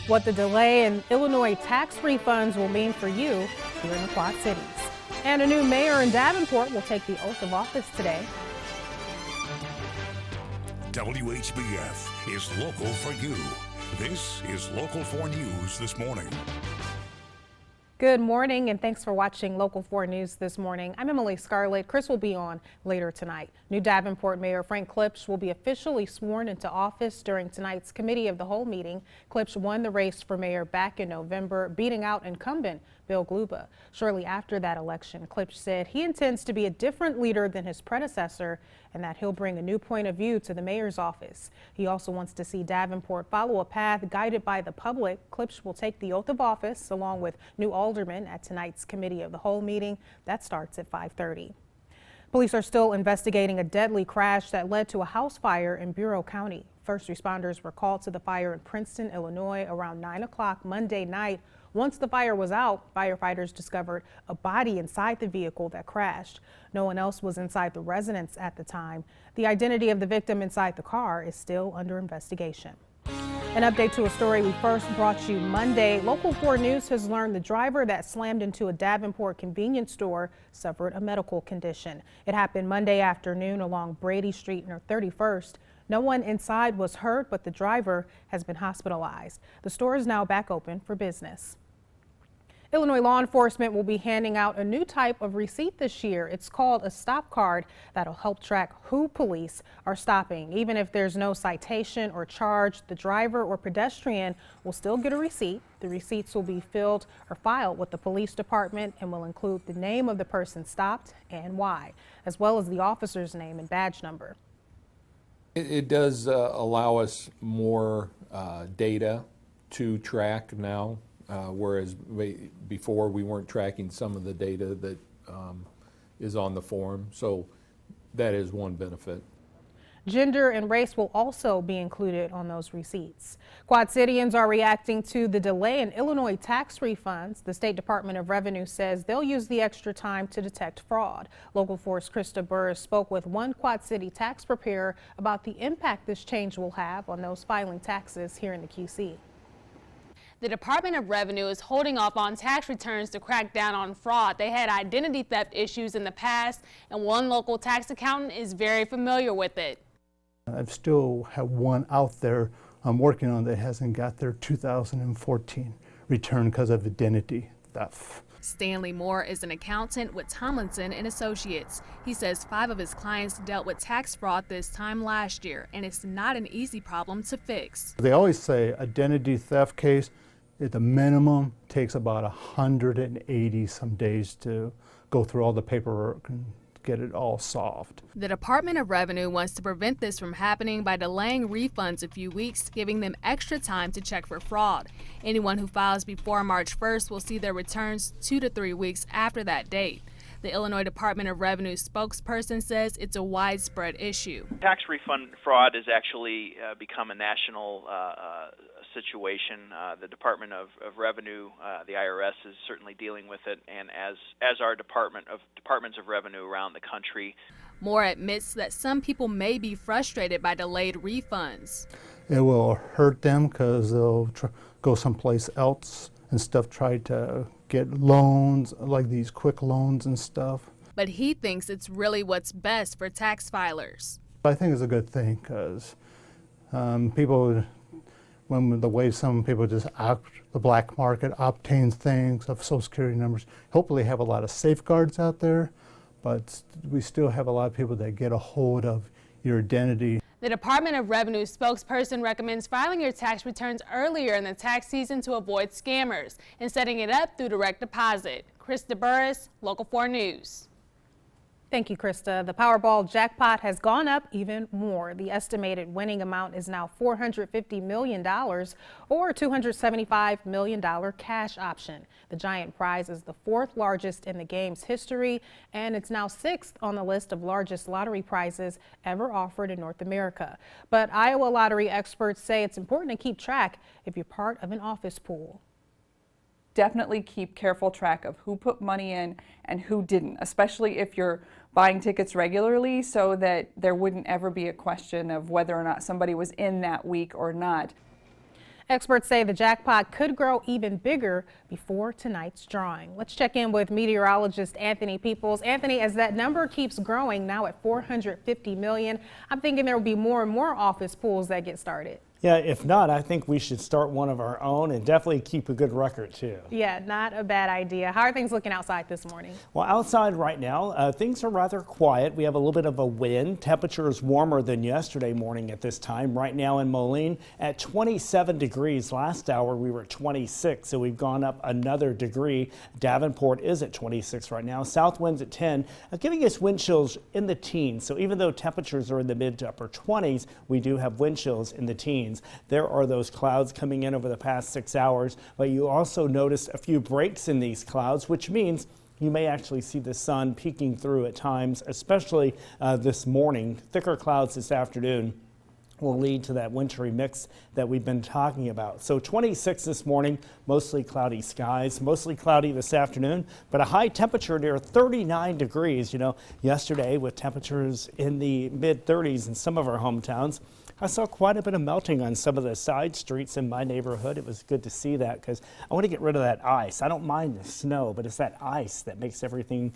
what the delay in Illinois tax refunds will mean for you here in the Quad Cities. And a new mayor in Davenport will take the oath of office today. WHBF is local for you. This is Local 4 News this morning. Good morning and thanks for watching Local 4 News this morning. I'm Emily Scarlett. Chris will be on later tonight. New Davenport Mayor Frank Klipsch will be officially sworn into office during tonight's Committee of the Whole meeting. Klipsch won the race for mayor back in November, beating out incumbent Bill Gluba. Shortly after that election, Klipsch said he intends to be a different leader than his predecessor and that he'll bring a new point of view to the mayor's office. He also wants to see Davenport follow a path guided by the public. Klipsch will take the oath of office along with new aldermen at tonight's Committee of the Whole meeting. That starts at 5:30. Police are still investigating a deadly crash that led to a house fire in Bureau County. First responders were called to the fire in Princeton, Illinois around 9 o'clock Monday night. Once the fire was out, firefighters discovered a body inside the vehicle that crashed. No one else was inside the residence at the time. The identity of the victim inside the car is still under investigation. An update to a story we first brought you Monday. Local 4 News has learned the driver that slammed into a Davenport convenience store suffered a medical condition. It happened Monday afternoon along Brady Street near 31st. No one inside was hurt, but the driver has been hospitalized. The store is now back open for business. Illinois law enforcement will be handing out a new type of receipt this year. It's called a stop card that'll help track who police are stopping. Even if there's no citation or charge, the driver or pedestrian will still get a receipt. The receipts will be filled or filed with the police department and will include the name of the person stopped and why, as well as the officer's name and badge number. It does allow us more data to track now. Whereas before we weren't tracking some of the data that is on the form. So that is one benefit. Gender and race will also be included on those receipts. Quad Cityans are reacting to the delay in Illinois tax refunds. The State Department of Revenue says they'll use the extra time to detect fraud. Local 4's Krista Burris spoke with one Quad City tax preparer about the impact this change will have on those filing taxes here in the QC. The Department of Revenue is holding off on tax returns to crack down on fraud. They had identity theft issues in the past, and one local tax accountant is very familiar with it. I've still have one out there I'm working on that hasn't got their 2014 return because of identity theft. Stanley Moore is an accountant with Tomlinson and Associates. He says 5 of his clients dealt with tax fraud this time last year, and it's not an easy problem to fix. They always say identity theft case at the minimum takes about 180 some days to go through all the paperwork and get it all solved. The Department of Revenue wants to prevent this from happening by delaying refunds a few weeks, giving them extra time to check for fraud. Anyone who files before March 1st will see their returns 2 to 3 weeks after that date. The Illinois Department of Revenue spokesperson says it's a widespread issue. Tax refund fraud has actually become a national situation. The Department of Revenue, the IRS, is certainly dealing with it, and as are departments of revenue around the country. Moore admits that some people may be frustrated by delayed refunds. It will hurt them because they'll go someplace else and stuff, try to get loans, like these quick loans and stuff. But he thinks it's really what's best for tax filers. I think it's a good thing because people, when the way some people just the black market obtains things of Social Security numbers, hopefully have a lot of safeguards out there, but we still have a lot of people that get a hold of your identity. The Department of Revenue spokesperson recommends filing your tax returns earlier in the tax season to avoid scammers and setting it up through direct deposit. Krista Burris, Local 4 News. Thank you, Krista. The Powerball Jackpot has gone up even more. The estimated winning amount is now $450 million or $275 million cash option. The giant prize is the 4th largest in the game's history, and it's now 6th on the list of largest lottery prizes ever offered in North America. But Iowa lottery experts say it's important to keep track if you're part of an office pool. Definitely keep careful track of who put money in and who didn't, especially if you're buying tickets regularly, so that there wouldn't ever be a question of whether or not somebody was in that week or not. Experts say the jackpot could grow even bigger before tonight's drawing. Let's check in with meteorologist Anthony Peoples. Anthony, as that number keeps growing now at 450 million, I'm thinking there will be more and more office pools that get started. Yeah, if not, I think we should start one of our own and definitely keep a good record too. Yeah, not a bad idea. How are things looking outside this morning? Well, outside right now, things are rather quiet. We have a little bit of a wind. Temperature is warmer than yesterday morning at this time. Right now in Moline at 27 degrees. Last hour we were at 26, so we've gone up another degree. Davenport is at 26 right now. South winds at 10, giving us wind chills in the teens. So even though temperatures are in the mid to upper 20s, we do have wind chills in the teens. There are those clouds coming in over the past 6 hours, but you also notice a few breaks in these clouds, which means you may actually see the sun peeking through at times, especially this morning. Thicker clouds this afternoon will lead to that wintry mix that we've been talking about. So 26 this morning, mostly cloudy skies, mostly cloudy this afternoon, but a high temperature near 39 degrees. You know, yesterday with temperatures in the mid 30s in some of our hometowns, I saw quite a bit of melting on some of the side streets in my neighborhood. It was good to see that because I want to get rid of that ice. I don't mind the snow, but it's that ice that makes everything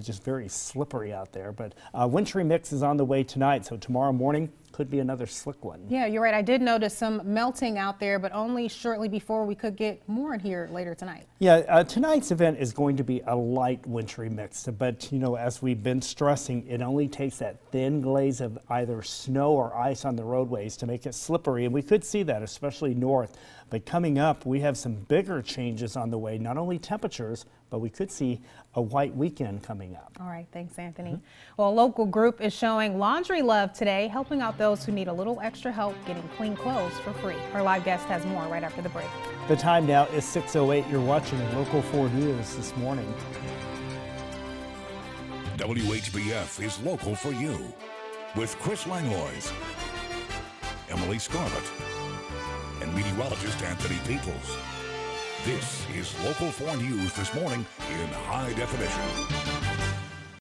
just very slippery out there. But wintry mix is on the way tonight, so tomorrow morning could be another slick one. Yeah, you're right. I did notice some melting out there, but only shortly before we could get more in here later tonight. Yeah, tonight's event is going to be a light wintry mix, but you know, as we've been stressing, it only takes that thin glaze of either snow or ice on the roadways to make it slippery, and we could see that, especially north. But coming up, we have some bigger changes on the way, not only temperatures, but we could see a white weekend coming up. All right, thanks, Anthony. Well, a local group is showing laundry love today, helping out those who need a little extra help getting clean clothes for free. Our live guest has more right after the break. The time now is 6:08. You're watching Local 4 News this morning. WHBF is local for you with Chris Langlois, Emily Scarlett, and meteorologist Anthony Peoples. This is Local 4 News this morning in high definition.